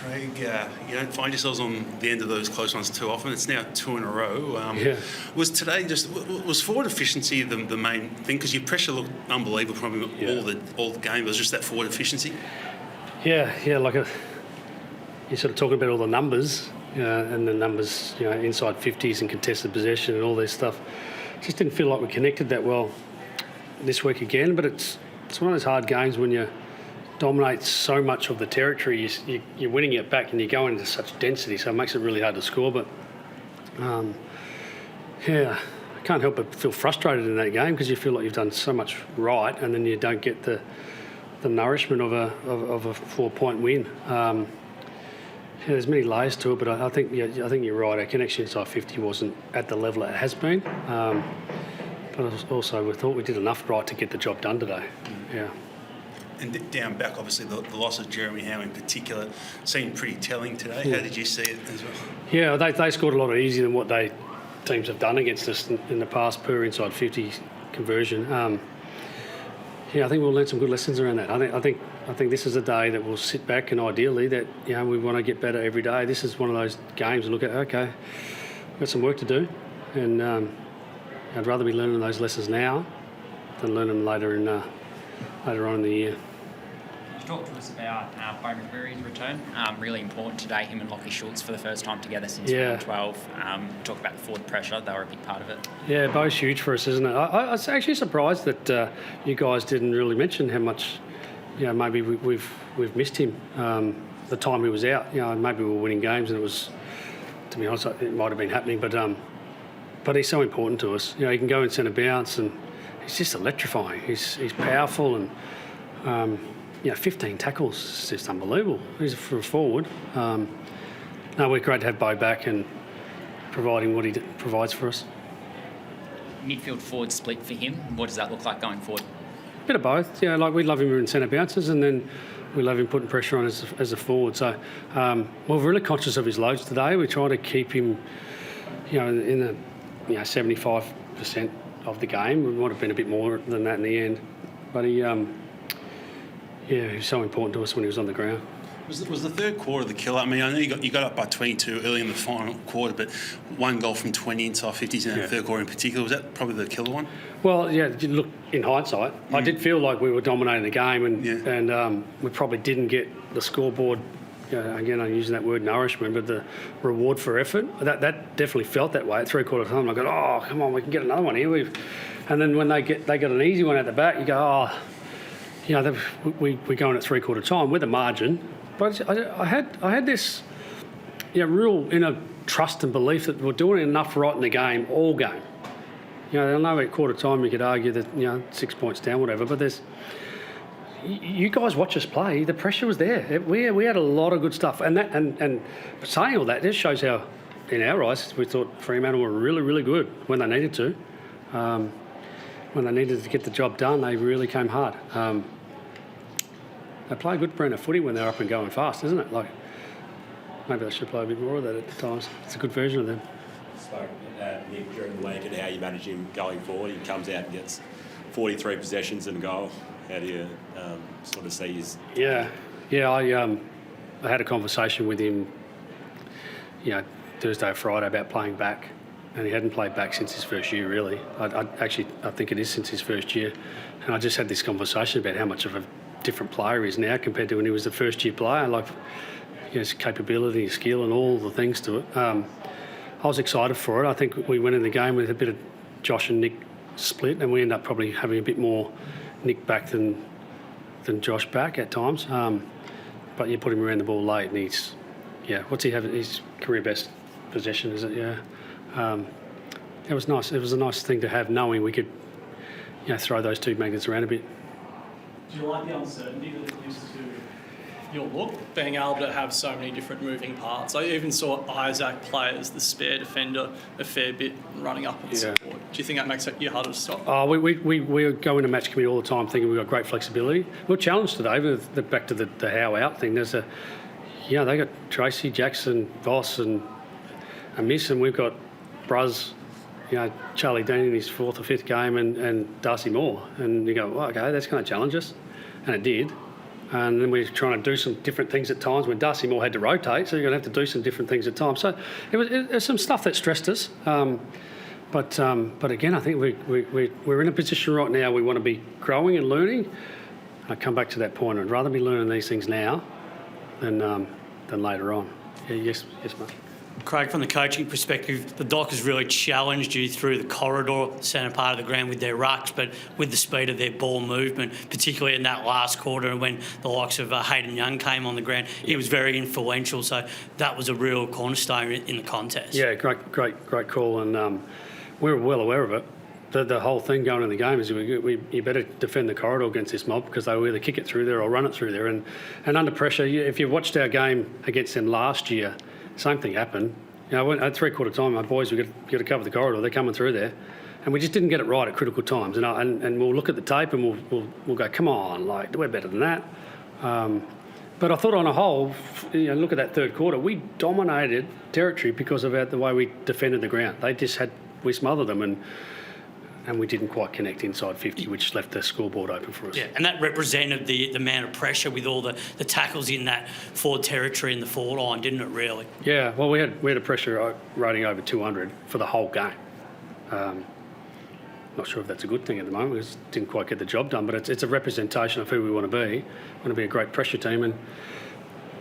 Craig, you don't find yourselves on the end of those close ones too often. It's now 2 in a row. Was today was forward efficiency the main thing? Because your pressure looked unbelievable probably all the game. It was just that forward efficiency. Yeah. Like you're sort of talking about all the numbers, and the numbers, inside 50s and contested possession and all this stuff. Just didn't feel like we connected that well this week again. But it's one of those hard games when you dominate so much of the territory, you're winning it back and you're going into such density, so it makes it really hard to score. But I can't help but feel frustrated in that game because you feel like you've done so much right and then you don't get the nourishment of a 4-point win. There's many layers to it, but I think you're right. Our connection inside 50 wasn't at the level it has been. But also we thought we did enough right to get the job done today. Yeah. And down back, obviously, the loss of Jeremy Howe in particular seemed pretty telling today. How did you see it as well? Yeah, they scored a lot easier than what teams have done against us in the past per inside 50 conversion. I think we'll learn some good lessons around that. I think this is a day that we'll sit back and ideally that we want to get better every day. This is one of those games to look at. Okay, we've got some work to do, and I'd rather be learning those lessons now than learn them later on in the year. Talk to us about Bo McRae's return. Really important today, him and Lockie Schultz for the first time together since 2012. Talk about the forward pressure, they were a big part of it. Yeah, Bo's huge for us, isn't it? I was actually surprised that you guys didn't really mention how much, maybe we've missed him the time he was out. Maybe we were winning games and it was, to be honest, it might have been happening, but he's so important to us. He can go in centre bounce and he's just electrifying. He's powerful and 15 tackles is just unbelievable. He's for a forward. We're great to have Bo back and providing what he provides for us. Midfield forward split for him. What does that look like going forward? A bit of both. Like we love him in centre bounces and then we love him putting pressure on as a forward. So we're really conscious of his loads today. We try to keep him, in the 75% of the game. We might have been a bit more than that in the end, but he was so important to us when he was on the ground. Was the third quarter the killer? I mean, I know you got up by 22 early in the final quarter, but one goal from 20 inside 50s in the third quarter in particular, was that probably the killer one? Well, look, in hindsight, I did feel like we were dominating the game and we probably didn't get the scoreboard, again, I'm using that word nourishment, but the reward for effort. That definitely felt that way at three-quarter time. I go, oh, come on, we can get another one here. And then when they got an easy one at the back, you go, we're going at three-quarter time with a margin. But I had this real inner trust and belief that we're doing enough right in the game, all game. I know at quarter time you could argue that 6 points down, whatever, but you guys watch us play. The pressure was there. We had a lot of good stuff, and saying all that, this shows how, in our eyes, we thought Fremantle were really, really good when they needed to. When they needed to get the job done, they really came hard. They play a good brand of footy when they're up and going fast, isn't it? Like, maybe they should play a bit more of that at the times. It's a good version of them. Spoke Nick during the week and how you manage him going forward. He comes out and gets 43 possessions and a goal. How do you sort of see his... I had a conversation with him, Thursday or Friday about playing back, and he hadn't played back since his first year, really. I think it is since his first year. And I just had this conversation about how much of a different player he is now compared to when he was a first-year player, like his capability, his skill and all the things to it. I was excited for it. I think we went in the game with a bit of Josh and Nick split, and we ended up probably having a bit more Nick back than Josh back at times. But you put him around the ball late and he's, what's he have? His career best possession, is it? It was nice. It was a nice thing to have, knowing we could, throw those two magnets around a bit. Do you like the uncertainty that it gives to your look, being able to have so many different moving parts? I even saw Isaac play as the spare defender a fair bit, running up and support. Do you think that makes it harder to stop? We go into match committee all the time thinking we've got great flexibility. We're challenged today with back to the Howe out thing. There's they got Tracy, Jackson, Voss and Miss, and we've got Bruz, Charlie Dean in his fourth or fifth game and Darcy Moore. And you go, okay, that's going to challenge us. And it did. And then we're trying to do some different things at times when Darcy Moore had to rotate, so you're going to have to do some different things at times. So it was some stuff that stressed us. But again, I think we're in a position right now we want to be growing and learning. I come back to that point. I'd rather be learning these things now than later on. Yeah, yes, mate. Craig, from the coaching perspective, the Dockers really challenged you through the corridor, centre part of the ground with their rucks, but with the speed of their ball movement, particularly in that last quarter and when the likes of Hayden Young came on the ground, he was very influential. So that was a real cornerstone in the contest. Yeah, great call, and we were well aware of it. The whole thing going in the game is you better defend the corridor against this mob because they will either kick it through there or run it through there. And under pressure, if you watched our game against them last year, same thing happened. You know, at three-quarter time, my boys, we've got to cover the corridor. They're coming through there. And we just didn't get it right at critical times. And we'll look at the tape and we'll go, come on, like, we're better than that. But I thought on a whole, look at that third quarter, we dominated territory because of the way we defended the ground. We smothered them and we didn't quite connect inside 50, which left the scoreboard open for us. Yeah, and that represented the amount of pressure with all the tackles in that forward territory and the forward line, didn't it, really? Yeah, well, we had a pressure rating over 200 for the whole game. Not sure if that's a good thing at the moment. We just didn't quite get the job done, but it's a representation of who we want to be. We want to be a great pressure team, and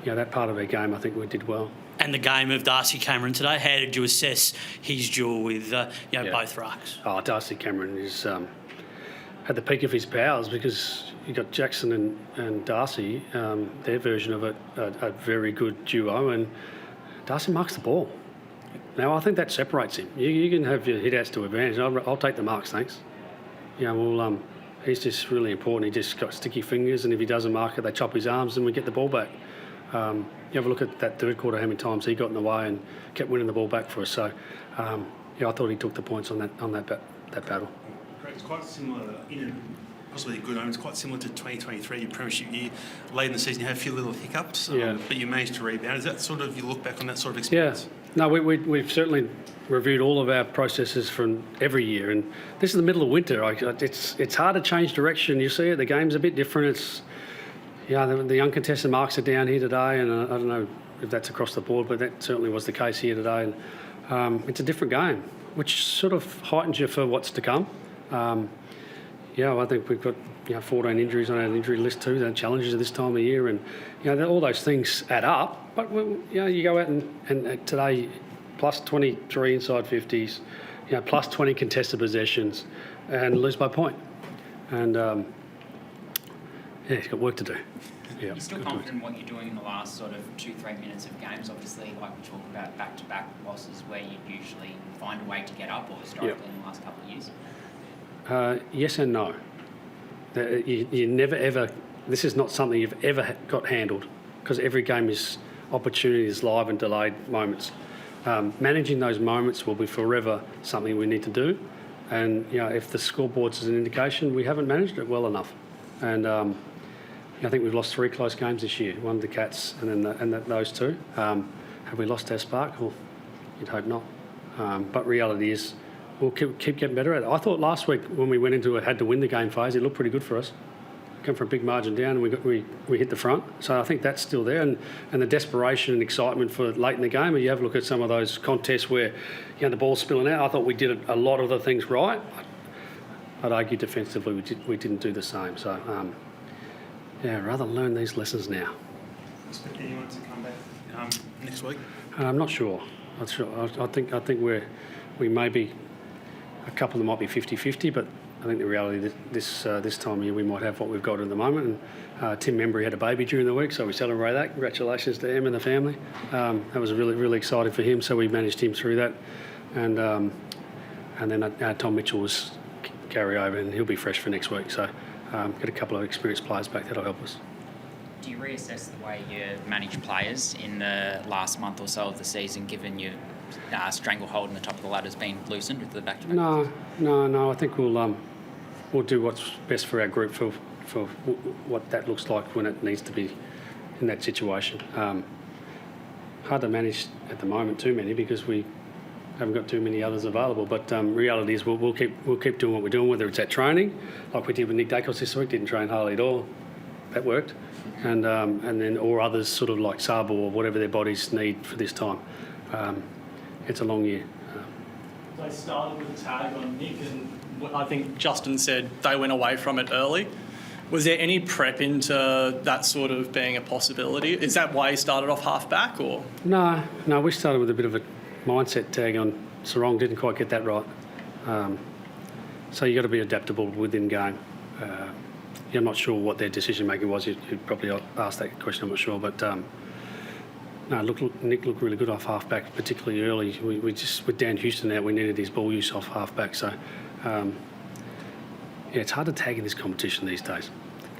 that part of our game, I think we did well. And the game of Darcy Cameron today, how did you assess his duel with both rucks? Oh, Darcy Cameron is at the peak of his powers because you got Jackson and Darcy, their version of it, a very good duo, and Darcy marks the ball. Now, I think that separates him. You can have your hit-outs to advantage. I'll take the marks, thanks. He's just really important. He just got sticky fingers, and if he doesn't mark it, they chop his arms and we get the ball back. You have a look at that third quarter, how many times he got in the way and kept winning the ball back for us. So, I thought he took the points on that battle. It's quite similar, possibly a good omen. It's quite similar to 2023, your premiership year. Late in the season, you had a few little hiccups, but you managed to rebound. Is that sort of, you look back on that sort of experience? Yeah. No, we've certainly reviewed all of our processes from every year, and this is the middle of winter. It's hard to change direction. You see it, the game's a bit different. The uncontested marks are down here today, and I don't know if that's across the board, but that certainly was the case here today. And it's a different game, which sort of heightens you for what's to come. I think we've got 14 injuries on our injury list too. The challenges of this time of year, and all those things add up. But you go out and today, plus 23 inside 50s, plus 20 contested possessions, and lose by a point. And he's got work to do. Yeah, you're still confident in what you're doing in the last sort of 2-3 minutes of games? Obviously, like we talk about back-to-back losses where you usually find a way to get up, or historically in the last couple of years. Yes and no. You never ever. This is not something you've ever got handled because every game is opportunities, live and delayed moments. Managing those moments will be forever something we need to do. And if the scoreboard's an indication, we haven't managed it well enough. And I think we've lost 3 close games this year. One of the Cats, and then those 2. Have we lost our spark? Well, you'd hope not. But reality is, we'll keep getting better at it. I thought last week when we went into it, had to win the game phase, it looked pretty good for us. Come from a big margin down, and we hit the front. So I think that's still there, and the desperation and excitement for late in the game. And you have a look at some of those contests where the ball's spilling out. I thought we did a lot of the things right. I'd argue defensively we didn't do the same. So rather learn these lessons now. Expect anyone to come back next week? I'm not sure. I think we may be, a couple of them might be 50-50, but I think the reality this time of year we might have what we've got at the moment. And Tim Membry had a baby during the week, so we celebrate that. Congratulations to him and the family. That was really, really exciting for him, so we managed him through that. And then Tom Mitchell was carry over, and he'll be fresh for next week. So get a couple of experienced players back, that'll help us. Do you reassess the way you manage players in the last month or so of the season, given your stranglehold in the top of the ladder has been loosened with the back-to-back? No. I think we'll do what's best for our group for what that looks like when it needs to be in that situation. Hard to manage at the moment too many because we haven't got too many others available. But reality is we'll keep doing what we're doing, whether it's at training, like we did with Nick Daicos this week. Didn't train hardly at all. That worked. and then or others sort of like Sabo or whatever their bodies need for this time. It's a long year. They started with a tag on Nick, and I think Justin said they went away from it early. Was there any prep into that sort of being a possibility? Is that why he started off half-back, or...? No, we started with a bit of a mindset tag on Sarong, didn't quite get that right. So you've got to be adaptable within game. I'm not sure what their decision-making was. You'd probably ask that question, I'm not sure. But, Nick looked really good off half-back, particularly early. We just, with Dan Houston out, we needed his ball use off half-back. So, it's hard to tag in this competition these days.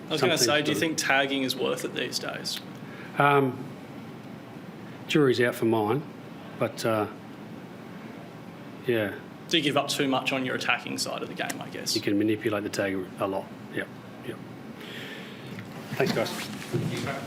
I was going to say, do you think tagging is worth it these days? Jury's out for mine, but, yeah. Do you give up too much on your attacking side of the game, I guess? You can manipulate the tag a lot. Yep. Thanks, guys.